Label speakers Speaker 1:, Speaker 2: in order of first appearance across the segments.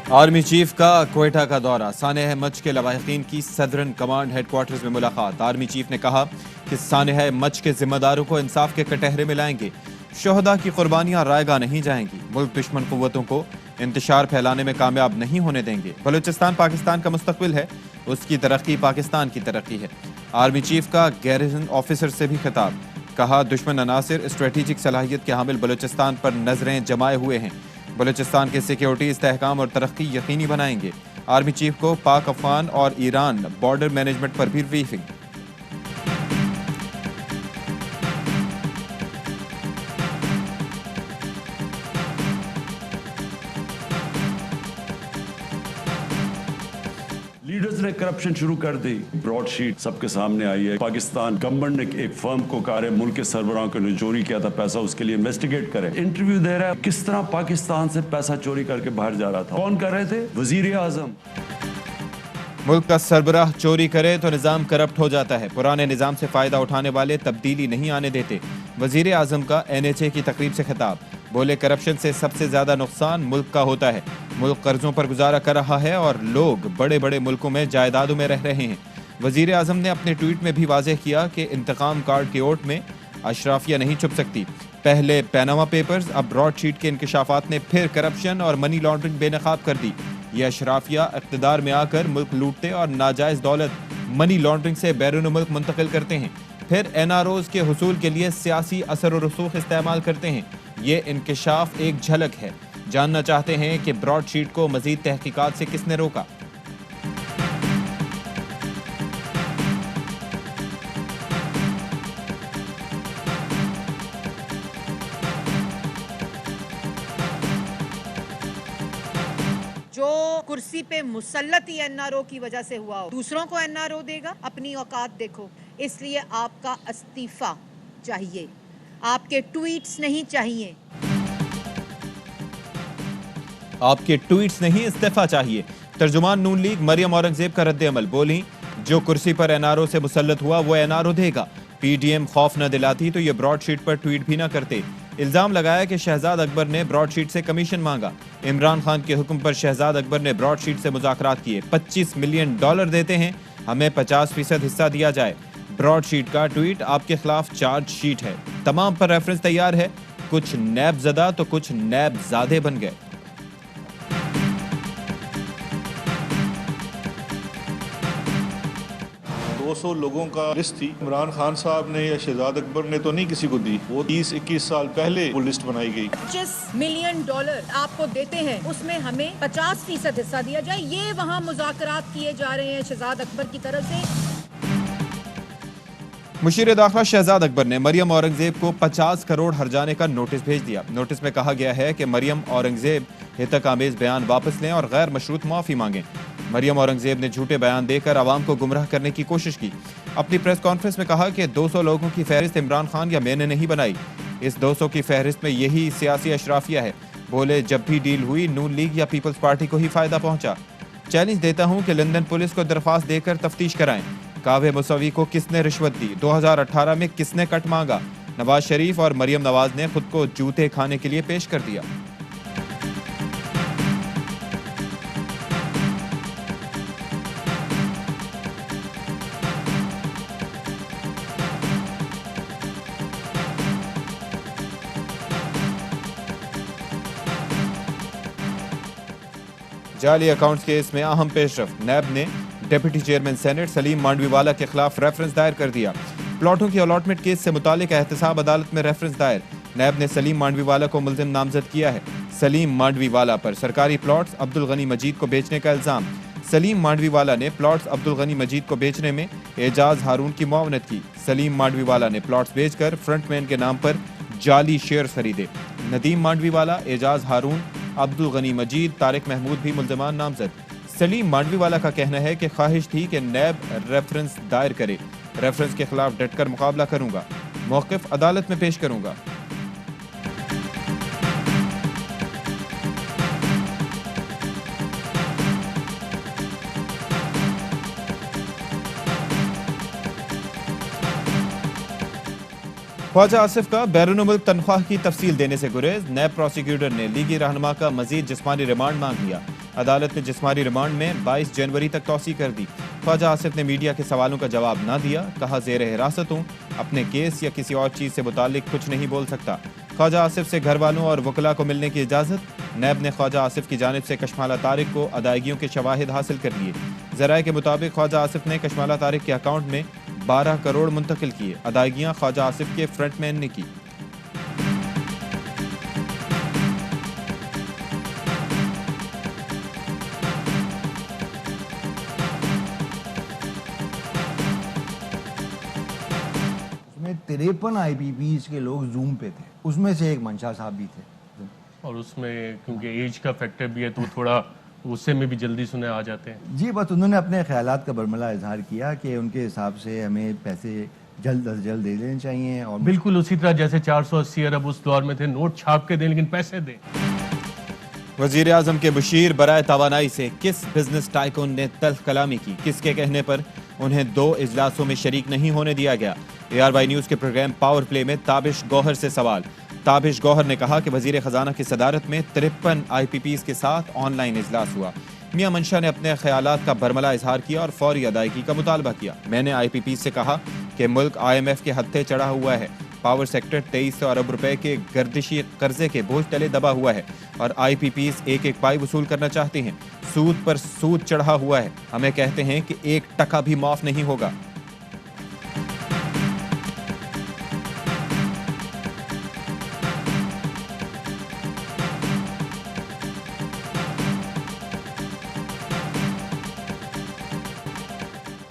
Speaker 1: Army chief का क्वेटा का दौरा, सानेह मच के लवाहिकीन की सदरन कमांड हेडक्वार्टर्स में मुलाकात। आर्मी चीफ ने कहा कि सानेह मच के जिम्मेदारों को इंसाफ के कटहरे में लाएंगे। शोहदा की कुर्बानियां रायगा नहीं जाएंगी। मुल्क दुश्मन कुव्वतों को इंतशार फैलाने में कामयाब नहीं होने देंगे। बलूचिस्तान पाकिस्तान का मुस्तकबिल है, उसकी तरक्की पाकिस्तान की तरक्की है। आर्मी चीफ का गैरिजन ऑफिसर से भी खिताब, कहा दुश्मन अनासिर स्ट्रेटेजिक सलाहियत के हामिल बलूचिस्तान पर नजरें जमाए हुए हैं। बलूचिस्तान के सिक्योरिटी इस्तेहकाम और तरक्की यकीनी बनाएंगे। आर्मी चीफ को पाक अफगान और ईरान बॉर्डर मैनेजमेंट पर भी ब्रीफिंग।
Speaker 2: लीडर्स ने करप्शन शुरू कर दी। ब्रॉडशीट सबके सामने आई है। पाकिस्तान गवर्नमेंट ने एक फर्म को कहा है मुल्क के सरबराहों को चोरी किया था पैसा, उसके लिए इन्वेस्टिगेट करे। इंटरव्यू दे रहा है किस तरह पाकिस्तान से पैसा चोरी करके बाहर जा रहा था। कौन कर रहे थे? वजीर आजम।
Speaker 1: मुल्क का सरबराह चोरी करे तो निजाम करप्ट हो जाता है। पुराने निजाम से फायदा उठाने वाले तब्दीली नहीं आने देते। वजीर आजम का NHA की तकरीब से खिताब, बोले करप्शन से सबसे ज्यादा नुकसान मुल्क का होता है। मुल्क कर्जों पर गुजारा कर रहा है और लोग बड़े बड़े मुल्कों में जायदादों में रह रहे हैं। वजीर आजम ने अपने ट्वीट में भी वाज़ेह किया कि इंतकाम कार्ड की ओट में अशराफिया नहीं छुप सकती। पहले पैनामा पेपर्स, अब ब्रॉडशीट के इंकशाफात ने फिर करप्शन और मनी लॉन्ड्रिंग बेनकाब कर दी। ये अशराफिया इक़्तिदार में आकर मुल्क लूटते और नाजायज़ दौलत मनी लॉन्ड्रिंग से बैरून मुल्क मुंतकिल करते हैं, फिर NROs के हुसूल के लिए सियासी असर और रसूख इस्तेमाल करते हैं। ये इंकशाफ एक झलक है। जानना चाहते हैं कि ब्रॉडशीट को मजीद तहकीकात से किसने रोका।
Speaker 3: जो कुर्सी पे मुसल्लत ही NRO की वजह से हुआ हो, दूसरों को NRO देगा। अपनी औकात देखो। इसलिए आपका इस्तीफा चाहिए, आपके ट्वीट्स नहीं चाहिए।
Speaker 1: आपके ट्वीट्स नहीं, इस्तीफा चाहिए। तर्जुमान नून लीग मरियम औरंगजेब का रद्द-ए-अमल, बोली जो कुर्सी पर NRO से मुसल्लत हुआ वो NRO देगा। PDM खौफ न दिलाती तो ये ब्रॉडशीट पर ट्वीट भी ना करते। इल्जाम लगाया कि शहजाद अकबर ने ब्रॉडशीट से कमीशन मांगा। इमरान खान के हुक्म पर शहजाद अकबर ने ब्रॉडशीट से मुज़ाकरात किए। $25 मिलियन देते हैं, हमें 50% हिस्सा दिया जाए। ब्रॉडशीट का ट्वीट आपके खिलाफ चार्जशीट है। तमाम पर रेफरेंस तैयार है। कुछ नैब ज़दा तो कुछ नैब ज़ादे बन गए।
Speaker 4: सौ लोगों का लिस्ट थी। इमरान खान साहब ने या शहजाद अकबर ने तो नहीं किसी को दी, वो 30-21 साल पहले वो लिस्ट बनाई गई।
Speaker 3: $25 मिलियन आपको देते हैं, उसमें हमें 50% हिस्सा दिया जाए। ये वहाँ मुज़ाकरात किए जा रहे हैं शहजाद अकबर की तरफ से।
Speaker 1: मुशीर दाखिला शहजाद अकबर ने मरियम औरंगजेब को 50 करोड़ हर्जाने का नोटिस भेज दिया। नोटिस में कहा गया है कि मरियम औरंगजेब हितक आमेज बयान वापस लें और गैर मशरूत माफी मांगें। मरियम औरंगजेब ने झूठे बयान देकर आवाम को गुमराह करने की कोशिश की। अपनी प्रेस कॉन्फ्रेंस में कहा कि 200 लोगों की फहरिस्त इमरान खान या मैंने नहीं बनाई। इस 200 की फहरिस्त में यही सियासी अशराफिया है। बोले जब भी डील हुई नून लीग या पीपल्स पार्टी को ही फायदा पहुंचा। चैलेंज देता हूं कि लंदन पुलिस को दरख्वास्त देकर तफ्तीश कराएं। कावे मुसवी को किसने रिश्वत दी? 2018 में किसने कट मांगा? नवाज शरीफ और मरियम नवाज ने खुद को जूते खाने के लिए पेश कर दिया। जाली अकाउंट्स केस में अहम पेशरफ, नैब ने deputy chairman senate Salim Mandviwalla के खिलाफ रेफरेंस दायर कर दिया। प्लॉटों की अलॉटमेंट केस से मुतालिक एहतसाब अदालत में रेफरेंस दायर। नैब ने सलीम मांडवीवाला को मुलजिम नामजद किया है। सलीम मांडवीवाला पर सरकारी प्लॉट्स अब्दुल गनी मजीद को बेचने का इल्जाम। सलीम मांडवीवाला ने प्लॉट्स अब्दुल गनी मजीद को बेचने में एजाज हारून की मुआवनत की। सलीम मांडवीवाला ने प्लॉट्स बेचकर फ्रंटमैन के नाम पर जाली शेयर खरीदे। नदीम मांडवीवाला, एजाज हारून, अब्दुल गनी मजीद, तारिक महमूद भी मुल्जमान नामजद। सलीम मांडवीवाला का कहना है कि ख्वाहिश थी कि नैब रेफरेंस दायर करे। रेफरेंस के खिलाफ डटकर मुकाबला करूंगा, मौक़िफ़ अदालत में पेश करूंगा। ख्वाजा आसिफ का बैरून मुल्क तनख्वाह की तफसील देने से गुरेज। नैब प्रोसिक्यूटर ने लीगी रहनुमा का मजीद जिस्मानी रिमांड मांग लिया। अदालत ने जिस्मानी रिमांड में 22 जनवरी तक तौसी कर दी। ख्वाजा आसिफ ने मीडिया के सवालों का जवाब ना दिया। कहा, जेर हिरासत हूँ, अपने केस या किसी और चीज़ से मुतालिक कुछ नहीं बोल सकता। ख्वाजा आसिफ से घर वालों और वकला को मिलने की इजाज़त। नैब ने ख्वाजा आसिफ की जानिब से कशमाला तारिक को अदायगियों के शवाहिद हासिल कर लिए। ज़राए के मुताबिक ख्वाजा आसिफ ने कशमाला तारिक के अकाउंट में 12 करोड़ मुंतकिल किए। अदायगियाँ ख्वाजा आसिफ के फ्रंटमैन ने की।
Speaker 5: उसमें 53 IPPs के लोग जूम पे थे, उसमें से एक मंशा साहब भी थे।
Speaker 6: और उसमें क्योंकि एज का फैक्टर भी है तो थोड़ा गुस्से में भी जल्दी सुने आ जाते हैं।
Speaker 5: जी, बस उन्होंने अपने ख्यालात का बरमला इजहार किया कि उनके हिसाब से हमें पैसे जल्द अज जल्द दे देने चाहिए। और
Speaker 6: बिल्कुल उसी तरह जैसे 480 अरब उस दौर में थे, नोट छाप के दें लेकिन पैसे दें।
Speaker 1: वजीर आजम के बशीर बराए तवानाई से किस बिजनेस टाइकून ने तल्ख कलामी की? किसके कहने पर उन्हें 2 इजलासों में शरीक नहीं होने दिया गया? ARY न्यूज़ के प्रोग्राम पावर प्ले में ताबिश गौहर से सवाल। ताबिश गौहर ने कहा कि वजीर खजाना की सदारत में 53 IPPs के साथ ऑनलाइन इजलास हुआ। मियां मंशा ने अपने ख्यालात का बरमला इजहार किया और फौरी अदायगी का मुतालबा किया। मैंने IPPs से कहा कि मुल्क IMF के हत्थे चढ़ा हुआ है। पावर सेक्टर 2300 अरब रुपए के गर्दिशी कर्जे के बोझ तले दबा हुआ है और IPPs एक एक पाई वसूल करना चाहते हैं। सूद पर सूद चढ़ा हुआ है। हमें कहते हैं कि 1 टका भी माफ नहीं होगा।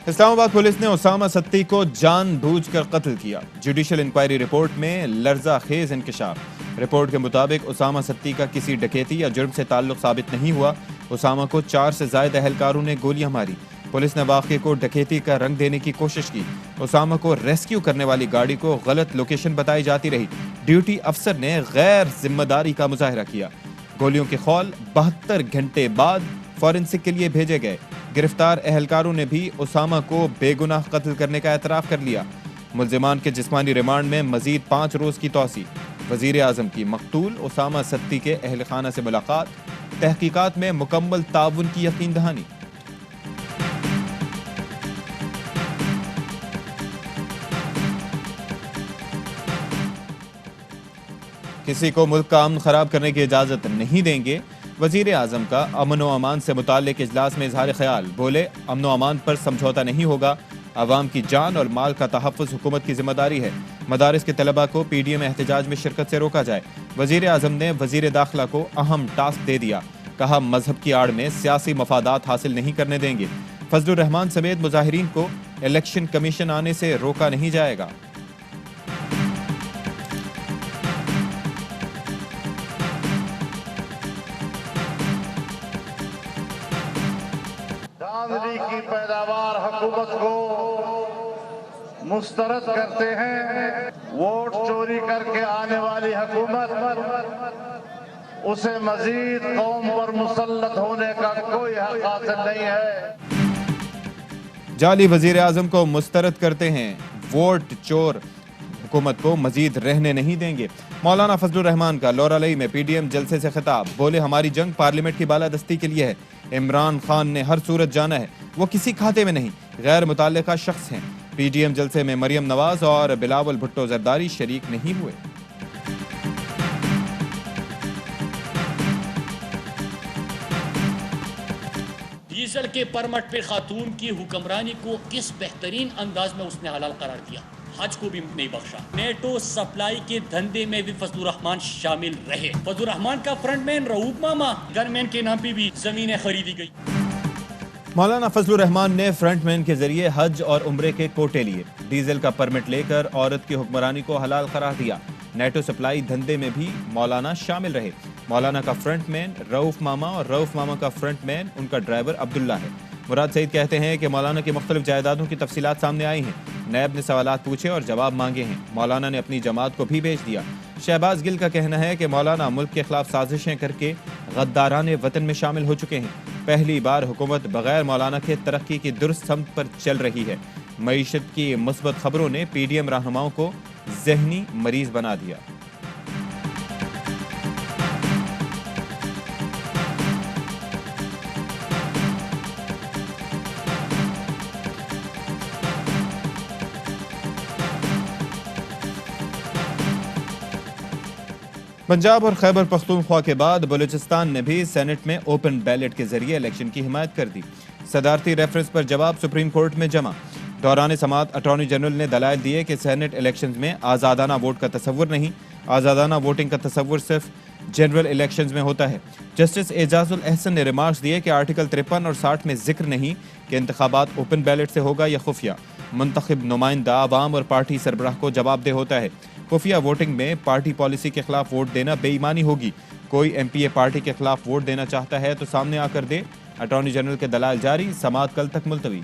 Speaker 1: इस्लामाबाद पुलिस ने उसामा सत्ती को जानबूझकर कत्ल किया। जुडिशल इंक्वायरी रिपोर्ट में लर्जा खेज इंकशाफ। रिपोर्ट के मुताबिक उसामा सत्ती का किसी डकैती या जुर्म से ताल्लुक साबित नहीं हुआ। उसामा को 4 से ज्यादा एहलकारों ने गोलियां मारी। पुलिस ने वाक़े को डकैती का रंग देने की कोशिश की। उसामा को रेस्क्यू करने वाली गाड़ी को गलत लोकेशन बताई जाती रही। ड्यूटी अफसर ने गैर जिम्मेदारी का मुजाहरा किया। गोलियों के खौल 72 घंटे बाद फॉरेंसिक के लिए भेजे गए। गिरफ्तार एहलकारों ने भी उसामा को बेगुनाह कत्ल करने का एतराफ़ कर लिया। मुल्जिमान के जिस्मानी रिमांड में मजीद 5 रोज़ की तौसी। वज़ीर आज़म की मकतूल उसामा सत्ती के अहल खाना से मुलाकात। तहकीकात में मुकम्मल ताउन की यकीन दहानी। किसी को मुल्क का अमन खराब करने की इजाज़त नहीं देंगे। वज़ीर आज़म का अमन व अमान से मुताल्लिक़ इजलास में इजहार ख्याल। बोले, अमन व अमान पर समझौता नहीं होगा। अवाम की जान और माल का तहफ़्फ़ुज़ हुकूमत की जिम्मेदारी है। मदारिस के तलबा को PDM एहतजाज में शिरकत से रोका जाए। वज़ीर आज़म ने वज़ीर दाखिला को अहम टास्क दे दिया। कहा, मजहब की आड़ में सियासी मफादात हासिल नहीं करने देंगे। फजलुर रहमान समेत मुजाहिरीन को इलेक्शन कमीशन आने से रोका नहीं जाएगा।
Speaker 7: चांदनी की पैदावार हुकूमत को मुस्तरद करते हैं। वोट चोरी करके आने वाली हुकूमत उसे मजीद कौम पर मुसल्लत होने का कोई हक हासिल नहीं है।
Speaker 1: जाली वजीर आजम को मुस्तरद करते हैं। वोट चोर हुकूमत को मजीद रहने नहीं देंगे। मौलाना फजलुर रहमान का लौरालई में PDM जलसे से खिताब। बोले, हमारी जंग पार्लियामेंट की बालादस्ती के लिए है। इमरान खान ने हर सूरत जाना है, वो किसी खाते में नहीं, गैर मुताल्लिका शख्स हैं। PDM जलसे में मरियम नवाज और बिलावल भुट्टो जरदारी शरीक नहीं हुए।
Speaker 8: डीजल के परमट पे खातून की हुक्मरानी को किस बेहतरीन अंदाज में उसने हलाल करार दिया। हज को भी नहीं बख्शा। नेटो सप्लाई के धंधे में भी फजलुर रहमान शामिल रहे। फजलुर रहमान का फ्रंटमैन रऊफ मामा गनमैन के नाम पे भी जमीनें खरीदी गई।
Speaker 1: मौलाना फजलुर रहमान ने फ्रंटमैन के जरिए हज और उम्रे के कोटे लिए। डीजल का परमिट लेकर औरत की हुक्मरानी को हलाल करार दिया। नेटो सप्लाई धंधे में भी मौलाना शामिल रहे। मौलाना का फ्रंटमैन रऊफ मामा और रऊफ मामा का फ्रंटमैन उनका ड्राइवर अब्दुल्ला है। मुराद सईद कहते हैं कि मौलाना की मुख्तलिफ जायदादों की तफसीलात सामने आई हैं। नैब ने सवालात पूछे और जवाब मांगे हैं। मौलाना ने अपनी जमात को भी भेज दिया। शहबाज गिल का कहना है कि मौलाना मुल्क के खिलाफ साजिशें करके गद्दाराने वतन में शामिल हो चुके हैं। पहली बार हुकूमत बगैर मौलाना के तरक्की की दुरुस्त समत पर चल रही है। मईशत की मुस्बत खबरों ने PDM रहनुमाओं को जहनी मरीज बना दिया। पंजाब और खैबर पख्तूनख्वा के बाद बलूचिस्तान ने भी सेनेट में ओपन बैलेट के जरिए इलेक्शन की हिमायत कर दी। सदारती रेफरेंस पर जवाब सुप्रीम कोर्ट में जमा। दौरान समाअत अटॉर्नी जनरल ने दलाइल दिए कि सेनेट इलेक्शंस में आज़ादाना वोट का तसव्वुर नहीं, आज़ादाना वोटिंग का तसव्वुर सिर्फ जनरल इलेक्शंस में होता है। जस्टिस एजाजुल अहसन ने रिमार्क्स दिए कि आर्टिकल 53 और 60 में जिक्र नहीं कि इंतखाबात ओपन बैलेट से होगा या खुफिया। मुंतखब नुमाइंदा आवाम और पार्टी सरबराह को जवाबदेह होता है। खुफिया वोटिंग में पार्टी पॉलिसी के खिलाफ वोट देना बेईमानी होगी। कोई एमपीए पार्टी के खिलाफ वोट देना चाहता है तो सामने आकर दे। अटॉर्नी जनरल के दलाल जारी, समाअत कल तक मुलतवी।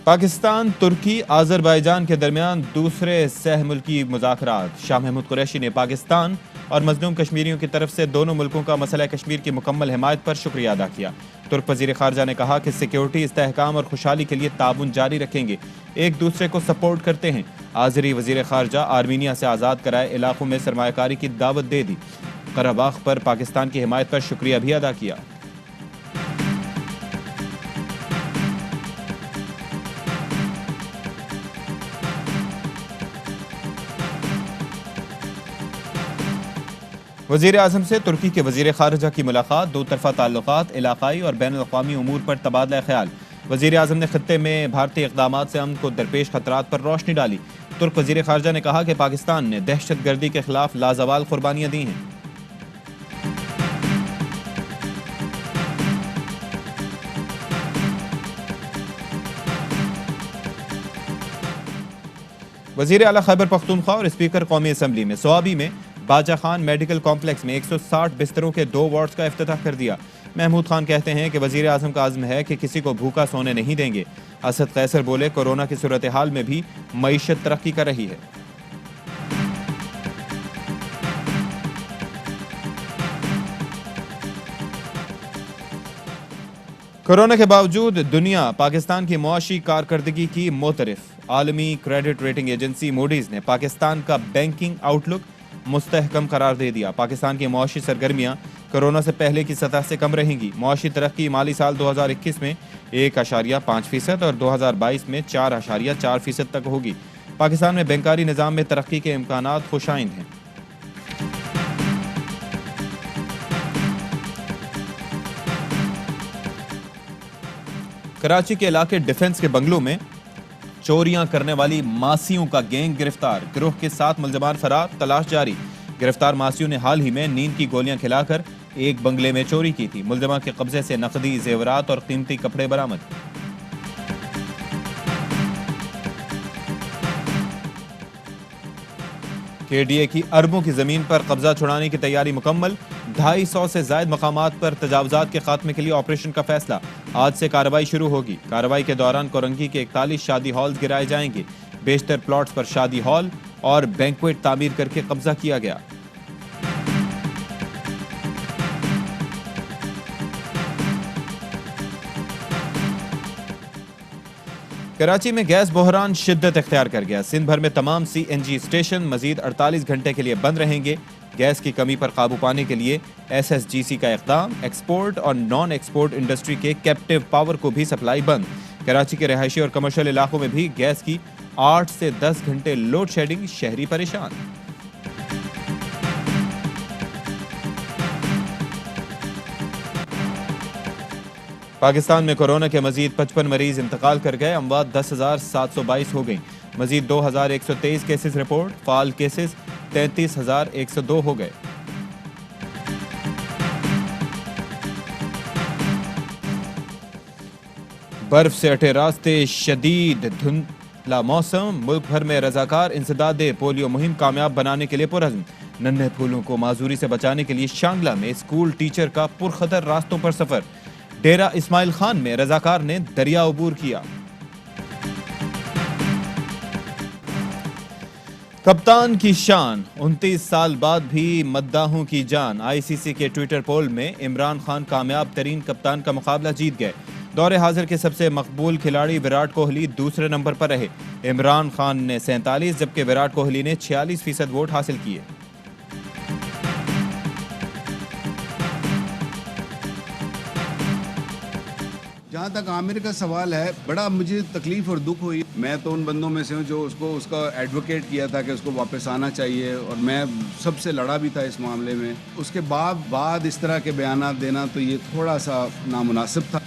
Speaker 1: पाकिस्तान, तुर्की, आज़रबाईजान के दरमियान दूसरे सह मुल्की मुज़ाकरात। शाह महमूद कुरैशी ने पाकिस्तान और मज़लूम कश्मीरियों की तरफ से दोनों मुल्कों का मसला कश्मीर की मुकम्मल हिमायत पर शुक्रिया अदा किया। तुर्क वज़ीर ख़ारजा ने कहा कि सिक्योरिटी, इस्तेहकाम और खुशहाली के लिए ताउन जारी रखेंगे, एक दूसरे को सपोर्ट करते हैं। आज़री वज़ीर ख़ारजा आर्मीनिया से आज़ाद कराए इलाकों में सरमायाकारी की दावत दे दी। कराबाख पर पाकिस्तान की हिमायत पर शुक्रिया भी अदा किया। वज़ीर आज़म से तुर्की के वज़ीर ख़ारजा की मुलाकात। दो तरफ़ा ताल्लुक़ात, इलाक़ाई और बैनुल अक़वामी उमूर पर तबादला ख्याल। वज़ीर आज़म ने ख़ित्ते में भारतीय इक़दामात से अमन को दरपेश ख़तरात पर रोशनी डाली। तुर्क वज़ीर ख़ारजा ने कहा कि पाकिस्तान ने दहशत गर्दी के खिलाफ लाजवाल क़ुरबानियाँ दी हैं। वज़ीर आला खैबर पख्तूनख्वा और स्पीकर कौमी असम्बली में सवाबी में बाजा खान मेडिकल कॉम्प्लेक्स में 160 बिस्तरों के 2 वार्ड्स का इफ्तिताह कर दिया। महमूद खान कहते हैं कि वज़ीर आज़म का आज़म है कि किसी को भूखा सोने नहीं देंगे। असद कैसर बोले, कोरोना की सूरत हाल में भी मईशत तरक्की कर रही है। कोरोना के बावजूद दुनिया पाकिस्तान की मुआशी कारकर्दगी की मोतरफ। आलमी क्रेडिट रेटिंग एजेंसी मूडीज़ ने पाकिस्तान का बैंकिंग आउटलुक मुस्तहकम करार दे दिया। पाकिस्तान की मुआशी सरगर्मियाँ कोरोना से पहले की सतह से कम रहेंगी। मुआशी तरक्की माली साल 2021 में 1.5% और 2022 में 4.4% तक होगी। पाकिस्तान में बैंकारी निज़ाम में तरक्की के इम्कानात खुशाइंद हैं। कराची के इलाके डिफेंस के बंगलों में चोरियां करने वाली मासियों का गैंग गिरफ्तार। गिरोह के 7 मुलजमान फरार, तलाश जारी। गिरफ्तार मासियों ने हाल ही में नींद की गोलियां खिलाकर एक बंगले में चोरी की थी। मुलजमा के कब्जे से नकदी, जेवरात और कीमती कपड़े बरामद। केडीए की अरबों की जमीन पर कब्जा छुड़ाने की तैयारी मुकम्मल। 250 से ज्यादा मकामात पर तजावुजात के खात्मे के लिए ऑपरेशन का फैसला। आज से कार्रवाई शुरू होगी। कार्रवाई के दौरान कोरंगी के 41 शादी हॉल गिराए जाएंगे। बेशतर प्लॉट्स पर शादी हॉल और बैंक्वेट तामीर करके कब्जा किया गया। कराची में गैस बहरान शिद्दत इख्तियार कर गया। सिंध भर में तमाम CNG स्टेशन मजीद 48 घंटे के लिए बंद रहेंगे। गैस की कमी पर काबू पाने के लिए SSGC का इक़दाम। एक्सपोर्ट और नॉन एक्सपोर्ट इंडस्ट्री के कैप्टिव पावर को भी सप्लाई बंद। कराची के रहायशी और कमर्शियल इलाकों में भी गैस की 8 से 10 घंटे लोड शेडिंग, शहरी परेशान। पाकिस्तान में कोरोना के मजीद 55 मरीज इंतकाल कर गए। अमवात 10,722 हो गई। मजीद 2,123 केसेस रिपोर्ट। फाल केसेस 33,102 हो गए। बर्फ से अटे रास्ते, शदीद धुंधला मौसम। मुल्क भर में रजाकार इंसदादे पोलियो मुहिम कामयाब बनाने के लिए पुरअज़्म। नन्हे फूलों को माजूरी से बचाने के लिए शांगला में स्कूल टीचर का पुरखतर रास्तों पर सफर। डेरा इस्माइल खान में रजाकार ने दरिया अबूर किया। कप्तान की शान, 29 साल बाद भी मद्दाहों की जान। आईसीसी के ट्विटर पोल में इमरान खान कामयाब तरीन कप्तान का मुकाबला जीत गए। दौरे हाजिर के सबसे मकबूल खिलाड़ी विराट कोहली दूसरे नंबर पर रहे। इमरान खान ने 47 जबकि विराट कोहली ने 46% वोट हासिल किए।
Speaker 9: जहाँ तक आमिर का सवाल है, बड़ा मुझे तकलीफ और दुख हुई। मैं तो उन बंदों में से हूँ जो उसका एडवोकेट किया था कि उसको वापस आना चाहिए, और मैं सबसे लड़ा भी था इस मामले में। उसके बाद इस तरह के बयान देना तो ये थोड़ा सा नामुनासिब था।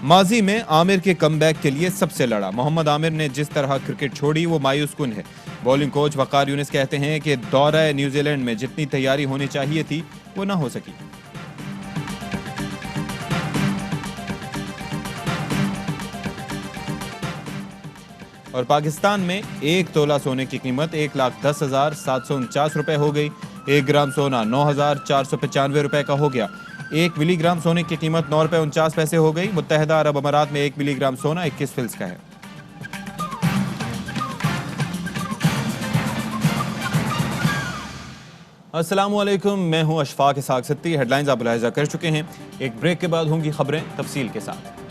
Speaker 1: माजी में आमिर के कमबैक के लिए सबसे लड़ा। मोहम्मद आमिर ने जिस तरह क्रिकेट छोड़ी वो मायूस कुन है। बॉलिंग कोच वकार यूनिस कहते हैं कि दौरा न्यूजीलैंड में जितनी तैयारी होनी चाहिए थी वो ना हो सकी। और पाकिस्तान में 1 तोला सोने की कीमत 1,10,749 रुपए हो गई। 1 ग्राम सोना 9,495 रुपए का हो गया। 1 मिलीग्राम सोने की कीमत 9 रुपए 49 पैसे हो गई। मुत्तहिदा अरब अमारात में 1 मिलीग्राम सोना 21 फिल्स का है। अस्सलामुअलैकुम, मैं हूं अशफाक इसाक सिद्दीकी। हेडलाइंस आप मुलाहिजा कर चुके हैं। एक ब्रेक के बाद होंगी खबरें तफसील के साथ।